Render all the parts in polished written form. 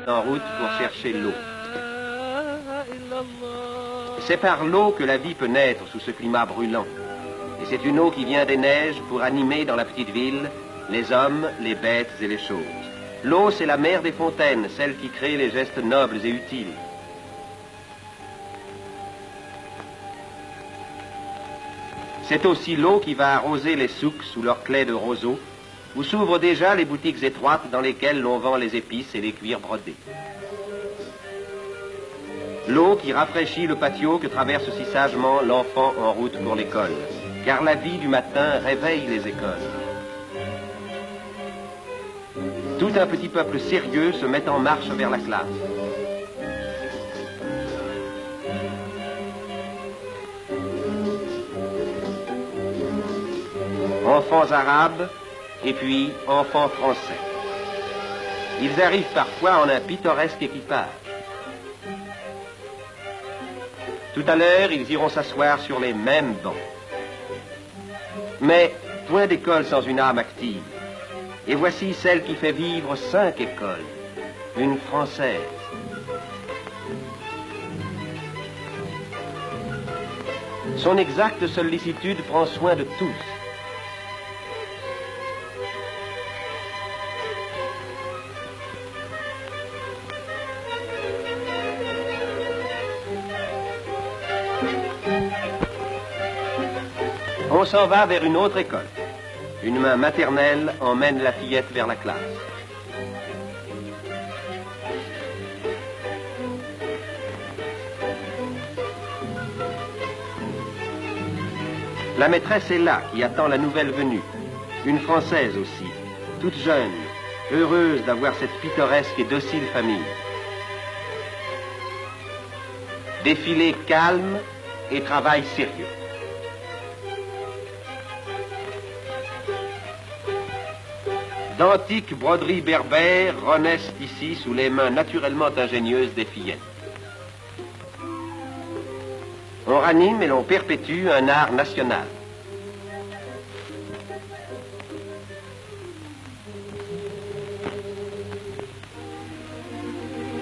en route pour chercher l'eau. C'est par l'eau que la vie peut naître sous ce climat brûlant. Et c'est une eau qui vient des neiges pour animer dans la petite ville les hommes, les bêtes et les choses. L'eau, c'est la mère des fontaines, celle qui crée les gestes nobles et utiles. C'est aussi l'eau qui va arroser les souks sous leurs claies de roseaux, où s'ouvrent déjà les boutiques étroites dans lesquelles l'on vend les épices et les cuirs brodés. L'eau qui rafraîchit le patio que traverse si sagement l'enfant en route pour l'école, car la vie du matin réveille les écoles. Tout un petit peuple sérieux se met en marche vers la classe. Enfants arabes et puis enfants français. Ils arrivent parfois en un pittoresque équipage. Tout à l'heure, ils iront s'asseoir sur les mêmes bancs. Mais point d'école sans une âme active. Et voici celle qui fait vivre 5 écoles, une française. Son exacte sollicitude prend soin de tous. On s'en va vers une autre école. Une main maternelle emmène la fillette vers la classe. La maîtresse est là, qui attend la nouvelle venue. Une Française aussi, toute jeune, heureuse d'avoir cette pittoresque et docile famille. Défilé calme et travail sérieux. D'antiques broderies berbères renaissent ici sous les mains naturellement ingénieuses des fillettes. On ranime et l'on perpétue un art national.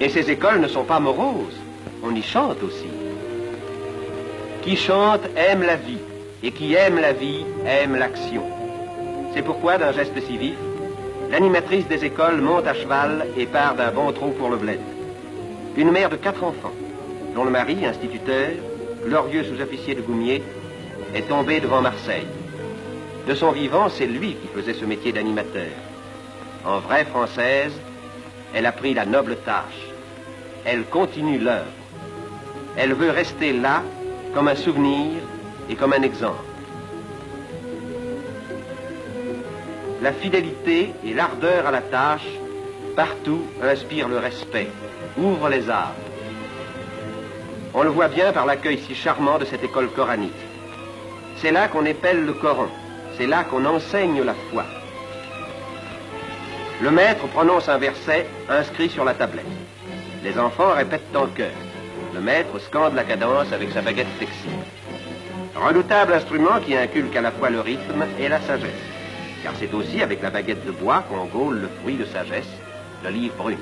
Et ces écoles ne sont pas moroses, on y chante aussi. Qui chante aime la vie, et qui aime la vie aime l'action. C'est pourquoi, d'un geste si vif, l'animatrice des écoles monte à cheval et part d'un bon trot pour le bled. Une mère de 4 enfants, dont le mari, instituteur, glorieux sous-officier de Goumier, est tombé devant Marseille. De son vivant, c'est lui qui faisait ce métier d'animateur. En vraie Française, elle a pris la noble tâche. Elle continue l'œuvre. Elle veut rester là comme un souvenir et comme un exemple. La fidélité et l'ardeur à la tâche, partout, inspirent le respect, ouvrent les âmes. On le voit bien par l'accueil si charmant de cette école coranique. C'est là qu'on épelle le Coran, c'est là qu'on enseigne la foi. Le maître prononce un verset inscrit sur la tablette. Les enfants répètent en chœur. Le maître scande la cadence avec sa baguette flexible. Redoutable instrument qui inculque à la fois le rythme et la sagesse. Car c'est aussi avec la baguette de bois qu'on gaule le fruit de sagesse, le livre brune.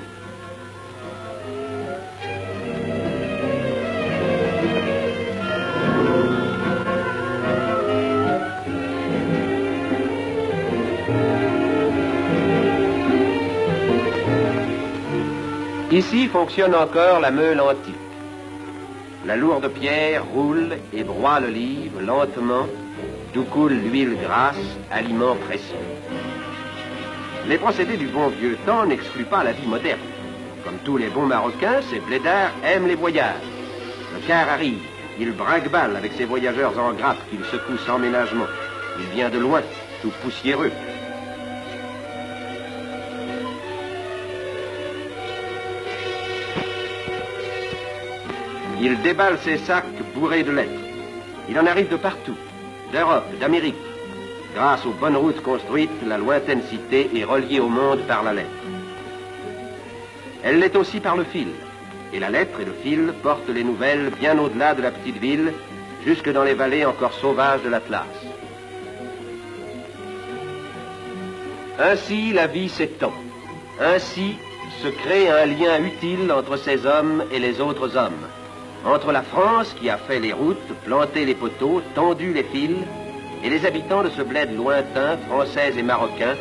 Ici fonctionne encore la meule antique. La lourde pierre roule et broie le livre lentement, d'où coule l'huile grasse, aliment précieux. Les procédés du bon vieux temps n'excluent pas la vie moderne. Comme tous les bons Marocains, ces blédards aiment les voyages. Le car arrive, il brinque-balle avec ses voyageurs en grappe qu'il secoue sans ménagement. Il vient de loin, tout poussiéreux. Il déballe ses sacs bourrés de lettres. Il en arrive de partout. D'Europe, d'Amérique. Grâce aux bonnes routes construites, la lointaine cité est reliée au monde par la lettre. Elle l'est aussi par le fil. Et la lettre et le fil portent les nouvelles bien au-delà de la petite ville, jusque dans les vallées encore sauvages de l'Atlas. Ainsi, la vie s'étend. Ainsi, se crée un lien utile entre ces hommes et les autres hommes. Entre la France qui a fait les routes, planté les poteaux, tendu les fils, et les habitants de ce bled lointain, français et marocains,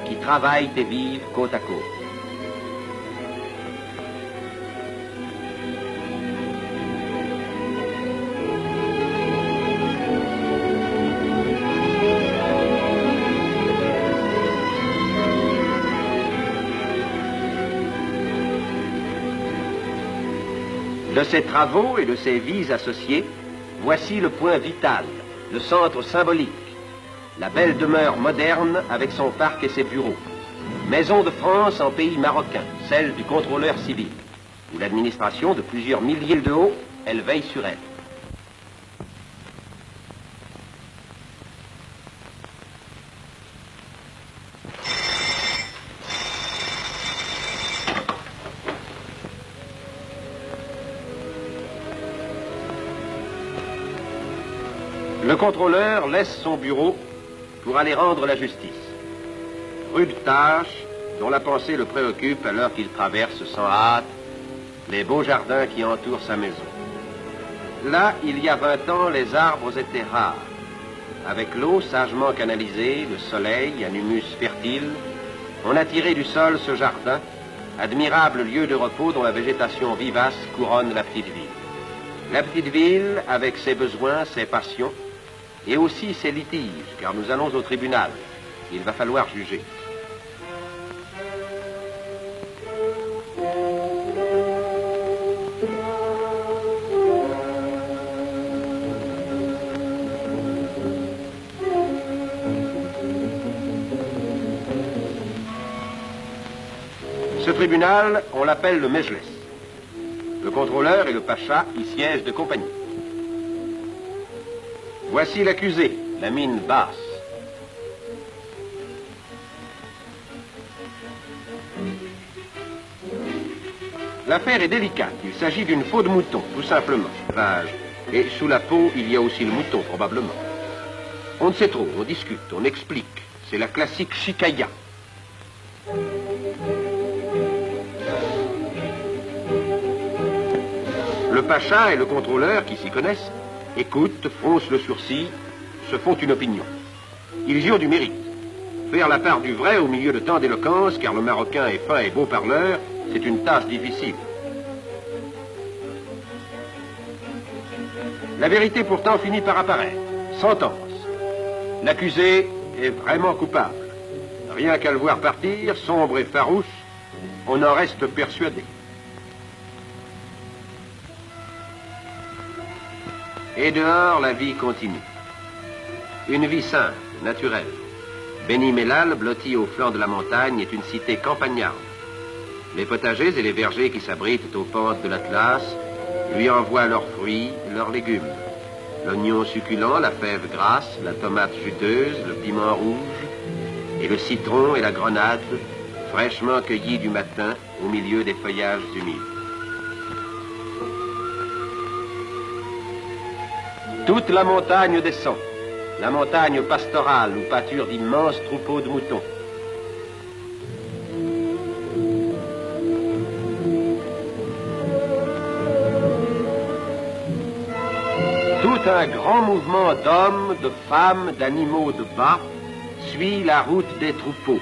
qui travaillent et vivent côte à côte. De ces travaux et de ces vies associées, voici le point vital, le centre symbolique, la belle demeure moderne avec son parc et ses bureaux. Maison de France en pays marocain, celle du contrôleur civil, où l'administration de plusieurs milliers de haut, elle veille sur elle. Le contrôleur laisse son bureau pour aller rendre la justice. Rude tâche dont la pensée le préoccupe alors qu'il traverse sans hâte les beaux jardins qui entourent sa maison. Là, il y a 20 ans, les arbres étaient rares. Avec l'eau sagement canalisée, le soleil, un humus fertile, on a tiré du sol ce jardin, admirable lieu de repos dont la végétation vivace couronne la petite ville. La petite ville, avec ses besoins, ses passions, et aussi ses litiges, car nous allons au tribunal. Il va falloir juger. Ce tribunal, on l'appelle le Mejles. Le contrôleur et le pacha y siègent de compagnie. Voici l'accusé, la mine basse. L'affaire est délicate. Il s'agit d'une peau de mouton, tout simplement. Et sous la peau, il y a aussi le mouton, probablement. On ne sait trop, on discute, on explique. C'est la classique chicaya. Le pacha et le contrôleur, qui s'y connaissent, écoutent, froncent le sourcil, se font une opinion. Ils y ont du mérite. Faire la part du vrai au milieu de tant d'éloquence, car le Marocain est fin et beau parleur, c'est une tâche difficile. La vérité pourtant finit par apparaître. Sentence. L'accusé est vraiment coupable. Rien qu'à le voir partir, sombre et farouche, on en reste persuadé. Et dehors, la vie continue. Une vie simple, naturelle. Beni Mellal, blotti au flanc de la montagne, est une cité campagnarde. Les potagers et les vergers qui s'abritent aux pentes de l'Atlas lui envoient leurs fruits, leurs légumes. L'oignon succulent, la fève grasse, la tomate juteuse, le piment rouge, et le citron et la grenade, fraîchement cueillis du matin au milieu des feuillages humides. Toute la montagne descend, la montagne pastorale où pâturent d'immenses troupeaux de moutons. Tout un grand mouvement d'hommes, de femmes, d'animaux de bas suit la route des troupeaux,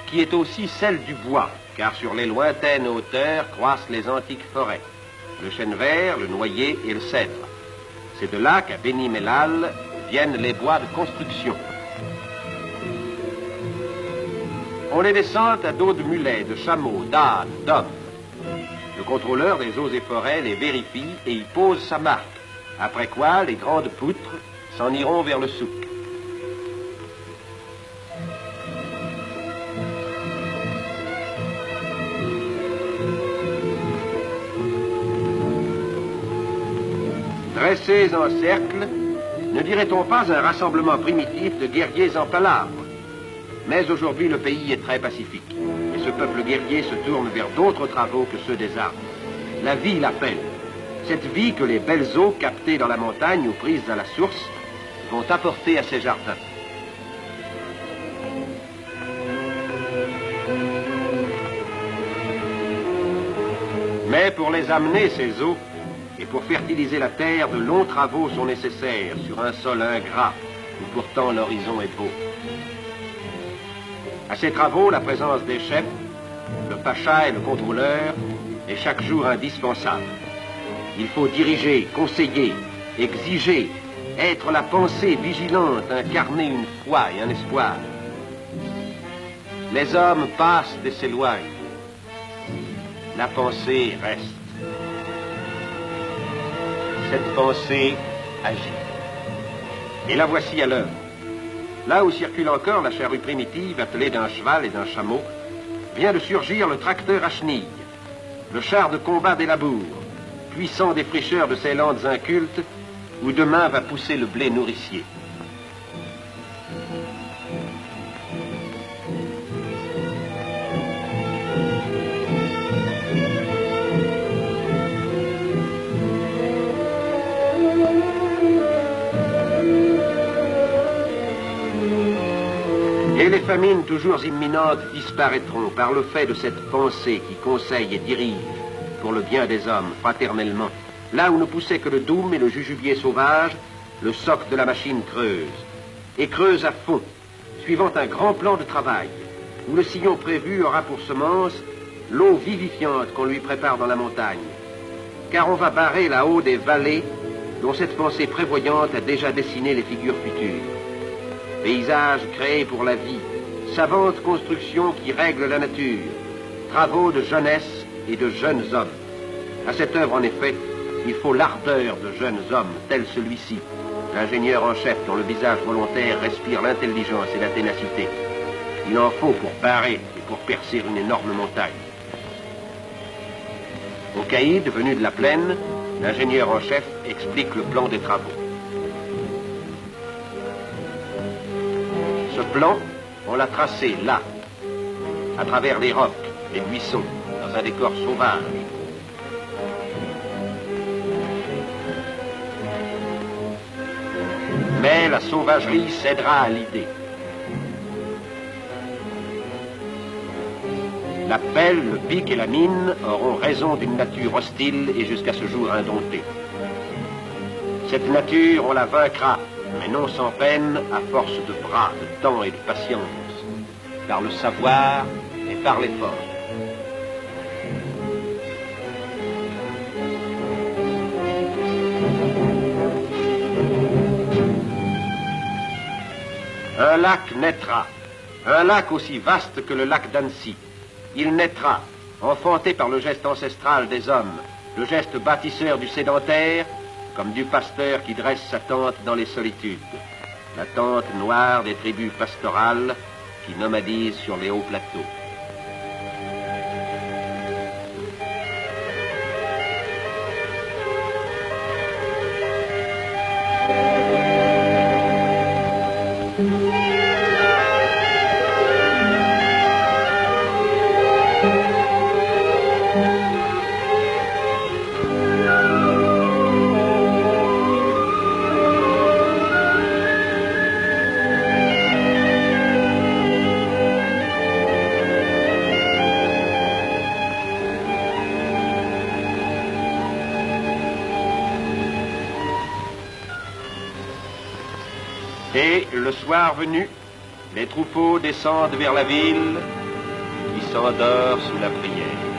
qui est aussi celle du bois, car sur les lointaines hauteurs croissent les antiques forêts, le chêne vert, le noyer et le cèdre. C'est de là qu'à Beni Mellal viennent les bois de construction. On les descend à dos de mulets, de chameaux, d'ânes, d'hommes. Le contrôleur des eaux et forêts les vérifie et y pose sa marque, après quoi les grandes poutres s'en iront vers le souk. Dressés en cercle, ne dirait-on pas un rassemblement primitif de guerriers en palabres? Mais aujourd'hui, le pays est très pacifique, et ce peuple guerrier se tourne vers d'autres travaux que ceux des armes. La vie l'appelle. Cette vie que les belles eaux captées dans la montagne ou prises à la source vont apporter à ces jardins. Mais pour les amener, ces eaux, et pour fertiliser la terre, de longs travaux sont nécessaires sur un sol ingrat, où pourtant l'horizon est beau. À ces travaux, la présence des chefs, le pacha et le contrôleur, est chaque jour indispensable. Il faut diriger, conseiller, exiger, être la pensée vigilante, incarner une foi et un espoir. Les hommes passent et s'éloignent. La pensée reste. Cette pensée agit. Et la voici à l'œuvre. Là où circule encore la charrue primitive attelée d'un cheval et d'un chameau, vient de surgir le tracteur à chenilles, le char de combat des labours, puissant défricheur de ces landes incultes où demain va pousser le blé nourricier. Et les famines toujours imminentes disparaîtront par le fait de cette pensée qui conseille et dirige pour le bien des hommes fraternellement. Là où ne poussait que le doum et le jujubier sauvage, le soc de la machine creuse. Et creuse à fond, suivant un grand plan de travail, où le sillon prévu aura pour semence l'eau vivifiante qu'on lui prépare dans la montagne. Car on va barrer là-haut des vallées dont cette pensée prévoyante a déjà dessiné les figures futures. Paysages créés pour la vie, savantes constructions qui règlent la nature, travaux de jeunesse et de jeunes hommes. À cette œuvre, en effet, il faut l'ardeur de jeunes hommes, tel celui-ci, l'ingénieur en chef dont le visage volontaire respire l'intelligence et la ténacité. Il en faut pour barrer et pour percer une énorme montagne. Au caïd, venu de la plaine, l'ingénieur en chef explique le plan des travaux. Ce plan, on l'a tracé là, à travers les rocs, les buissons, dans un décor sauvage. Mais la sauvagerie cédera à l'idée. La pelle, le pic et la mine auront raison d'une nature hostile et jusqu'à ce jour indomptée. Cette nature, on la vaincra, mais non sans peine, à force de bras, de temps et de patience, par le savoir et par l'effort. Un lac naîtra, un lac aussi vaste que le lac d'Annecy. Il naîtra, enfanté par le geste ancestral des hommes, le geste bâtisseur du sédentaire, comme du pasteur qui dresse sa tente dans les solitudes, la tente noire des tribus pastorales qui nomadisent sur les hauts plateaux. Et, le soir venu, les troupeaux descendent vers la ville qui s'endort sous la prière.